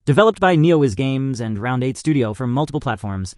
Developed by NeoWiz Games and Round 8 Studio for multiple platforms,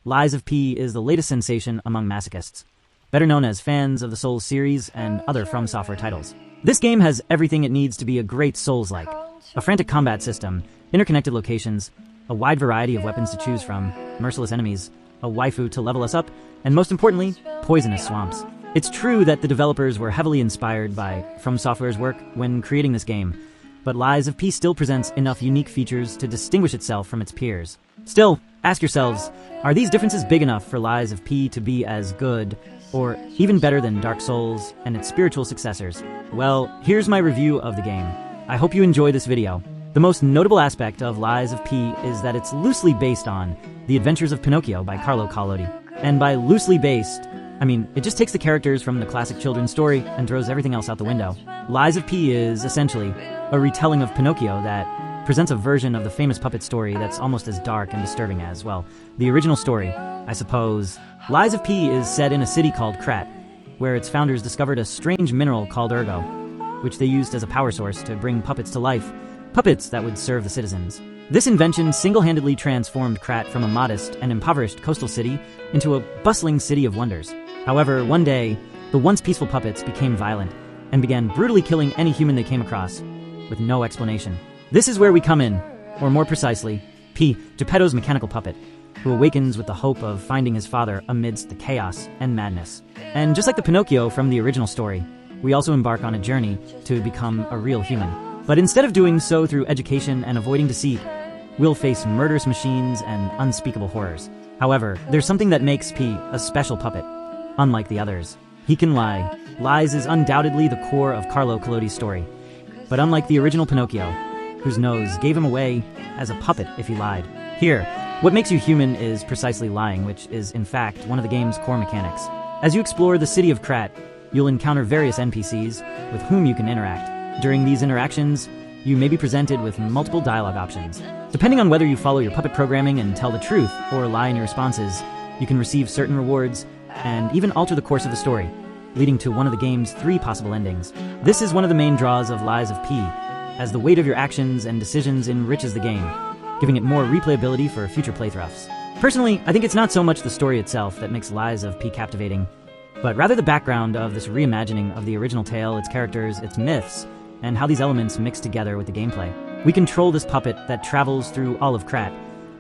Lies of P is the latest sensation among masochists, better known as fans of the Souls series and other FromSoftware titles. This game has everything it needs to be a great Souls-like: a frantic combat system, interconnected locations, a wide variety of weapons to choose from, merciless enemies, a waifu to level us up, and most importantly, poisonous swamps. It's true that the developers were heavily inspired by FromSoftware's work when creating this game, but Lies of P still presents enough unique features to distinguish itself from its peers. Still, ask yourselves, are these differences big enough for Lies of P to be as good, or even better than Dark Souls and its spiritual successors? Well, here's my review of the game. I hope you enjoy this video. The most notable aspect of Lies of P is that it's loosely based on The Adventures of Pinocchio by Carlo Collodi. And by loosely based, I mean, it just takes the characters from the classic children's story and throws everything else out the window. Lies of P is, essentially, a retelling of Pinocchio that presents a version of the famous puppet story that's almost as dark and disturbing as, well, the original story, I suppose. Lies of P is set in a city called Krat, where its founders discovered a strange mineral called ergo, which they used as a power source to bring puppets to life, puppets that would serve the citizens. This invention single-handedly transformed Krat from a modest and impoverished coastal city into a bustling city of wonders. However, one day, the once peaceful puppets became violent and began brutally killing any human they came across, with no explanation. This is where we come in, or more precisely, P, Geppetto's mechanical puppet, who awakens with the hope of finding his father amidst the chaos and madness. And just like the Pinocchio from the original story, we also embark on a journey to become a real human. But instead of doing so through education and avoiding deceit, we'll face murderous machines and unspeakable horrors. However, there's something that makes P a special puppet. Unlike the others, he can lie. Lies is undoubtedly the core of Carlo Collodi's story. But unlike the original Pinocchio, whose nose gave him away as a puppet if he lied, here, what makes you human is precisely lying, which is in fact one of the game's core mechanics. As you explore the city of Krat, you'll encounter various NPCs with whom you can interact. During these interactions, you may be presented with multiple dialogue options. Depending on whether you follow your puppet programming and tell the truth or lie in your responses, you can receive certain rewards and even alter the course of the story, leading to one of the game's 3 possible endings. This is one of the main draws of Lies of P, as the weight of your actions and decisions enriches the game, giving it more replayability for future playthroughs. Personally, I think it's not so much the story itself that makes Lies of P captivating, but rather the background of this reimagining of the original tale, its characters, its myths, and how these elements mix together with the gameplay. We control this puppet that travels through all of Krat,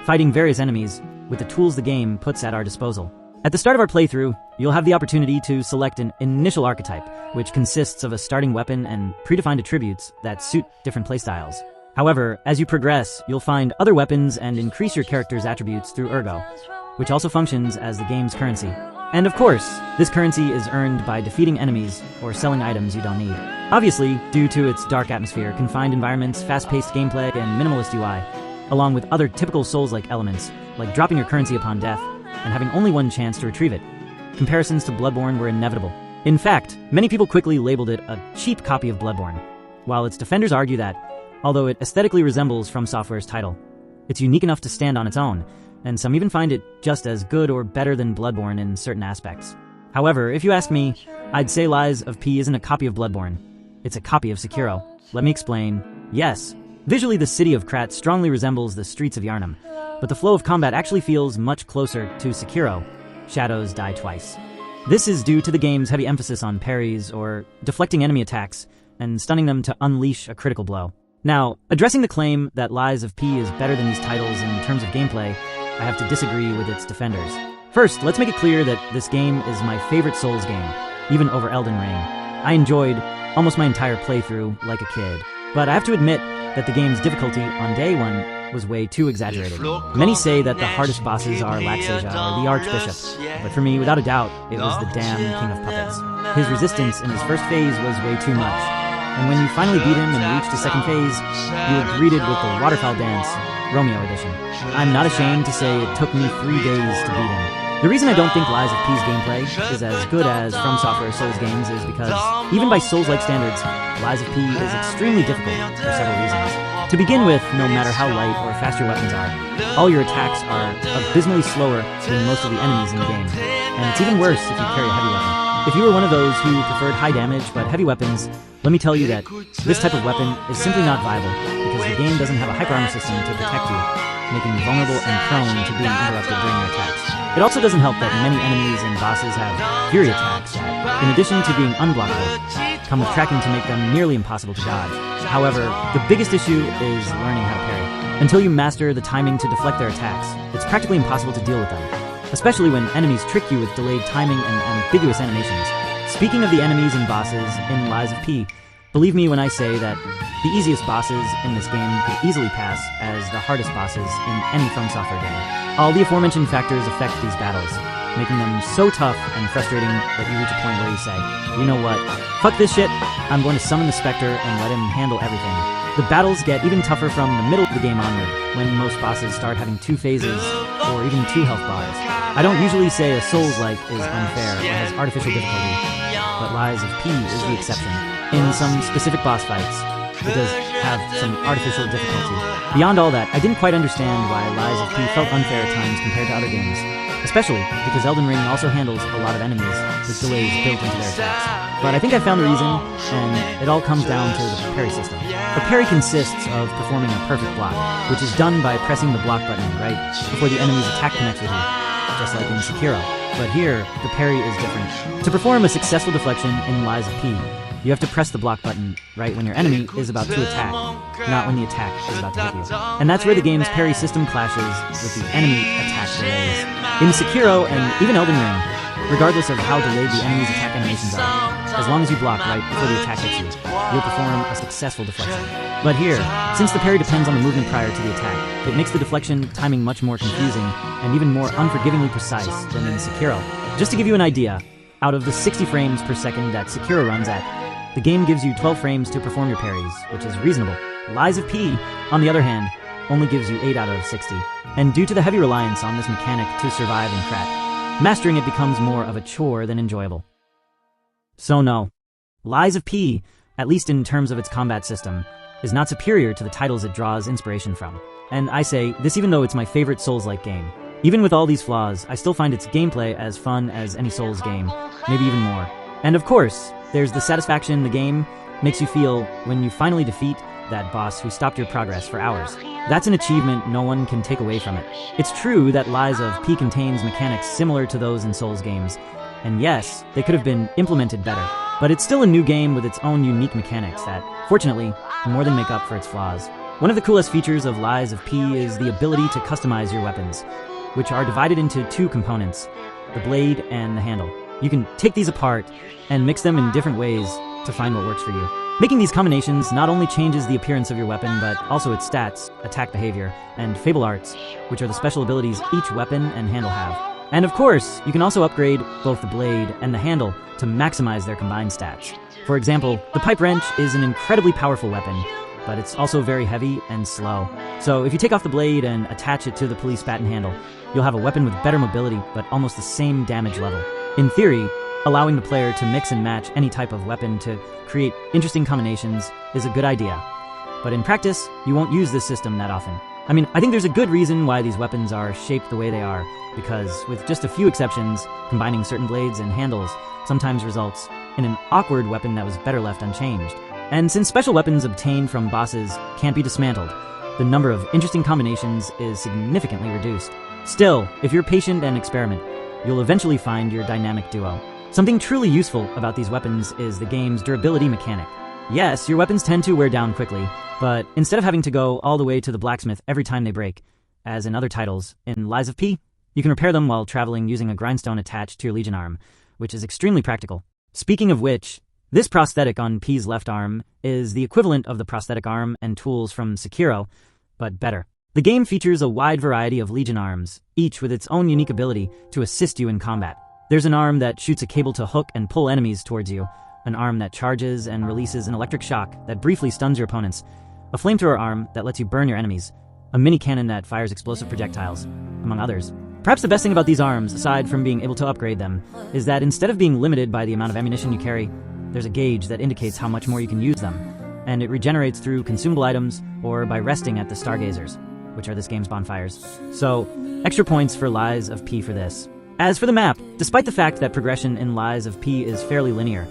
fighting various enemies with the tools the game puts at our disposal. At the start of our playthrough, you'll have the opportunity to select an initial archetype, which consists of a starting weapon and predefined attributes that suit different playstyles. However, as you progress, you'll find other weapons and increase your character's attributes through ergo, which also functions as the game's currency. And of course, this currency is earned by defeating enemies or selling items you don't need. Obviously, due to its dark atmosphere, confined environments, fast-paced gameplay, and minimalist UI, along with other typical Souls-like elements, like dropping your currency upon death and having only one chance to retrieve it, comparisons to Bloodborne were inevitable. In fact, many people quickly labeled it a cheap copy of Bloodborne, while its defenders argue that, although it aesthetically resembles FromSoftware's title, it's unique enough to stand on its own, and some even find it just as good or better than Bloodborne in certain aspects. However, if you ask me, I'd say Lies of P isn't a copy of Bloodborne. It's a copy of Sekiro. Let me explain. Yes, visually the city of Krat strongly resembles the streets of Yharnam, but the flow of combat actually feels much closer to Sekiro, Shadows Die Twice. This is due to the game's heavy emphasis on parries or deflecting enemy attacks and stunning them to unleash a critical blow. Now, addressing the claim that Lies of P is better than these titles in terms of gameplay, I have to disagree with its defenders. First, let's make it clear that this game is my favorite Souls game, even over Elden Ring. I enjoyed almost my entire playthrough like a kid. But I have to admit that the game's difficulty on day one was way too exaggerated. Many say that the hardest bosses are Laxasia or the Archbishop, but for me, without a doubt, it was the damn King of Puppets. His resistance in his first phase was way too much, and when you finally beat him and reached the second phase, you were greeted with the Waterfowl Dance, Romeo Edition. I'm not ashamed to say it took me 3 days to beat him. The reason I don't think Lies of P's gameplay is as good as FromSoftware Souls games is because, even by Souls-like standards, Lies of P is extremely difficult for several reasons. To begin with, no matter how light or fast your weapons are, all your attacks are abysmally slower than most of the enemies in the game, and it's even worse if you carry a heavy weapon. If you were one of those who preferred high damage but heavy weapons, let me tell you that this type of weapon is simply not viable because the game doesn't have a hyper armor system to protect you, making you vulnerable and prone to being interrupted during your attacks. It also doesn't help that many enemies and bosses have fury attacks that, in addition to being unblockable, come with tracking to make them nearly impossible to dodge. However, the biggest issue is learning how to parry. Until you master the timing to deflect their attacks, it's practically impossible to deal with them, especially when enemies trick you with delayed timing and ambiguous animations. Speaking of the enemies and bosses in Lies of P, believe me when I say that the easiest bosses in this game could easily pass as the hardest bosses in any FromSoftware game. All the aforementioned factors affect these battles, making them so tough and frustrating that you reach a point where you say, you know what, fuck this shit, I'm going to summon the Spectre and let him handle everything. The battles get even tougher from the middle of the game onward, when most bosses start having 2 phases, or even 2 health bars. I don't usually say a Souls-like is unfair or has artificial difficulty, but Lies of P is the exception. In some specific boss fights, it does have some artificial difficulty. Beyond all that, I didn't quite understand why Lies of P felt unfair at times compared to other games, especially because Elden Ring also handles a lot of enemies with delays built into their attacks. But I think I found the reason, and it all comes down to the parry system. The parry consists of performing a perfect block, which is done by pressing the block button right before the enemy's attack connects with you, just like in Sekiro. But here, the parry is different. To perform a successful deflection in Lies of P, you have to press the block button right when your enemy is about to attack, not when the attack is about to hit you. And that's where the game's parry system clashes with the enemy attack delays. In Sekiro and even Elden Ring, regardless of how delayed the enemy's attack animations are, as long as you block right before the attack hits you, you'll perform a successful deflection. But here, since the parry depends on the movement prior to the attack, it makes the deflection timing much more confusing and even more unforgivingly precise than in Sekiro. Just to give you an idea, out of the 60 frames per second that Sekiro runs at, the game gives you 12 frames to perform your parries, which is reasonable. Lies of P, on the other hand, only gives you 8 out of 60. And due to the heavy reliance on this mechanic to survive in Krat, mastering it becomes more of a chore than enjoyable. So no, Lies of P, at least in terms of its combat system, is not superior to the titles it draws inspiration from. And I say this even though it's my favorite Souls-like game. Even with all these flaws, I still find its gameplay as fun as any Souls game, maybe even more. And of course, there's the satisfaction the game makes you feel when you finally defeat that boss who stopped your progress for hours. That's an achievement no one can take away from it. It's true that Lies of P contains mechanics similar to those in Souls games, and yes, they could have been implemented better, but it's still a new game with its own unique mechanics that, fortunately, more than make up for its flaws. One of the coolest features of Lies of P is the ability to customize your weapons, which are divided into 2 components, the blade and the handle. You can take these apart and mix them in different ways to find what works for you. Making these combinations not only changes the appearance of your weapon, but also its stats, attack behavior, and fable arts, which are the special abilities each weapon and handle have. And of course, you can also upgrade both the blade and the handle to maximize their combined stats. For example, the pipe wrench is an incredibly powerful weapon, but it's also very heavy and slow. So if you take off the blade and attach it to the police baton handle, you'll have a weapon with better mobility, but almost the same damage level. In theory, allowing the player to mix and match any type of weapon to create interesting combinations is a good idea. But in practice, you won't use this system that often. I mean, I think there's a good reason why these weapons are shaped the way they are, because with just a few exceptions, combining certain blades and handles sometimes results in an awkward weapon that was better left unchanged. And since special weapons obtained from bosses can't be dismantled, the number of interesting combinations is significantly reduced. Still, if you're patient and experiment, you'll eventually find your dynamic duo. Something truly useful about these weapons is the game's durability mechanic. Yes, your weapons tend to wear down quickly, but instead of having to go all the way to the blacksmith every time they break, as in other titles, in Lies of P, you can repair them while traveling using a grindstone attached to your Legion arm, which is extremely practical. Speaking of which, this prosthetic on P's left arm is the equivalent of the prosthetic arm and tools from Sekiro, but better. The game features a wide variety of Legion arms, each with its own unique ability to assist you in combat. There's an arm that shoots a cable to hook and pull enemies towards you, an arm that charges and releases an electric shock that briefly stuns your opponents, a flamethrower arm that lets you burn your enemies, a mini cannon that fires explosive projectiles, among others. Perhaps the best thing about these arms, aside from being able to upgrade them, is that instead of being limited by the amount of ammunition you carry, there's a gauge that indicates how much more you can use them, and it regenerates through consumable items or by resting at the Stargazers, which are this game's bonfires. So, extra points for Lies of P for this. As for the map, despite the fact that progression in Lies of P is fairly linear,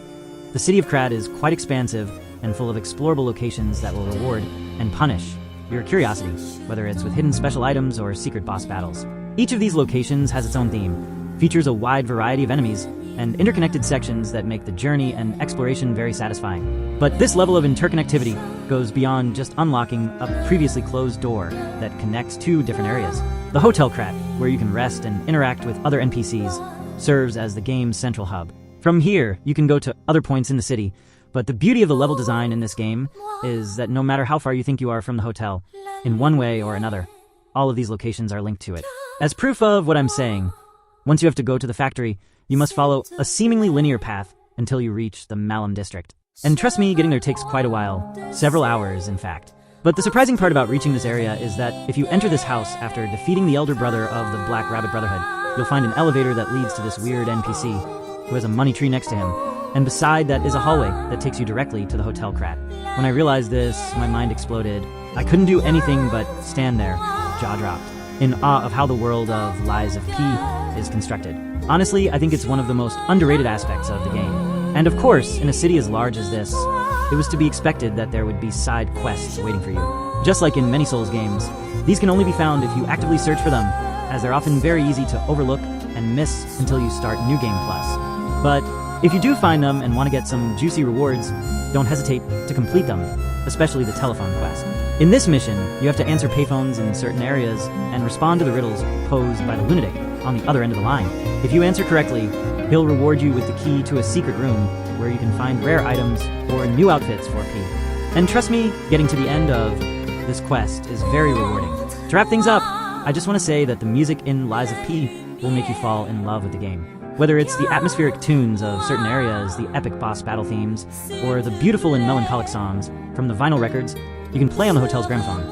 the city of Krad is quite expansive and full of explorable locations that will reward and punish your curiosity, whether it's with hidden special items or secret boss battles. Each of these locations has its own theme, features a wide variety of enemies, and interconnected sections that make the journey and exploration very satisfying. But this level of interconnectivity goes beyond just unlocking a previously closed door that connects two different areas. The Hotel Krad, where you can rest and interact with other NPCs, serves as the game's central hub. From here, you can go to other points in the city, but the beauty of the level design in this game is that no matter how far you think you are from the hotel, in one way or another, all of these locations are linked to it. As proof of what I'm saying, once you have to go to the factory, you must follow a seemingly linear path until you reach the Malum district. And trust me, getting there takes quite a while, several hours in fact. But the surprising part about reaching this area is that if you enter this house after defeating the elder brother of the Black Rabbit Brotherhood, you'll find an elevator that leads to this weird NPC who has a money tree next to him, and beside that is a hallway that takes you directly to the Hotel Krad. When I realized this, my mind exploded. I couldn't do anything but stand there, jaw dropped, in awe of how the world of Lies of P is constructed. Honestly, I think it's one of the most underrated aspects of the game. And of course, in a city as large as this, it was to be expected that there would be side quests waiting for you. Just like in many Souls games, these can only be found if you actively search for them, as they're often very easy to overlook and miss until you start New Game Plus. But if you do find them and want to get some juicy rewards, don't hesitate to complete them, especially the telephone quest. In this mission, you have to answer payphones in certain areas and respond to the riddles posed by the lunatic on the other end of the line. If you answer correctly, he'll reward you with the key to a secret room where you can find rare items or new outfits for P. And trust me, getting to the end of this quest is very rewarding. To wrap things up, I just want to say that the music in Lies of P will make you fall in love with the game. Whether it's the atmospheric tunes of certain areas, the epic boss battle themes, or the beautiful and melancholic songs from the vinyl records you can play on the hotel's gramophone,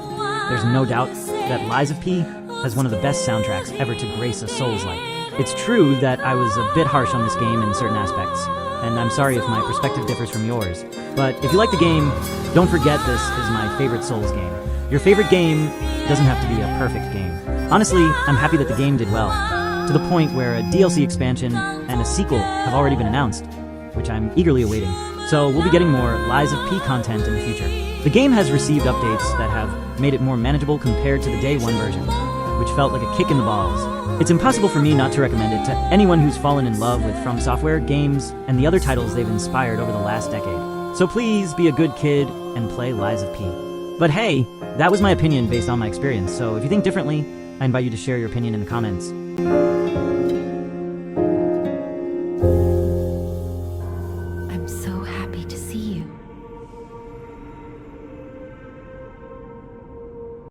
there's no doubt that Lies of P has one of the best soundtracks ever to grace a Souls-like. It's true that I was a bit harsh on this game in certain aspects, and I'm sorry if my perspective differs from yours. But if you like the game, don't forget this is my favorite Souls game. Your favorite game doesn't have to be a perfect game. Honestly, I'm happy that the game did well, to the point where a DLC expansion and a sequel have already been announced, which I'm eagerly awaiting. So we'll be getting more Lies of P content in the future. The game has received updates that have made it more manageable compared to the day one version, which felt like a kick in the balls. It's impossible for me not to recommend it to anyone who's fallen in love with FromSoftware games and the other titles they've inspired over the last decade. So please be a good kid and play Lies of P. But hey, that was my opinion based on my experience, so if you think differently, I invite you to share your opinion in the comments.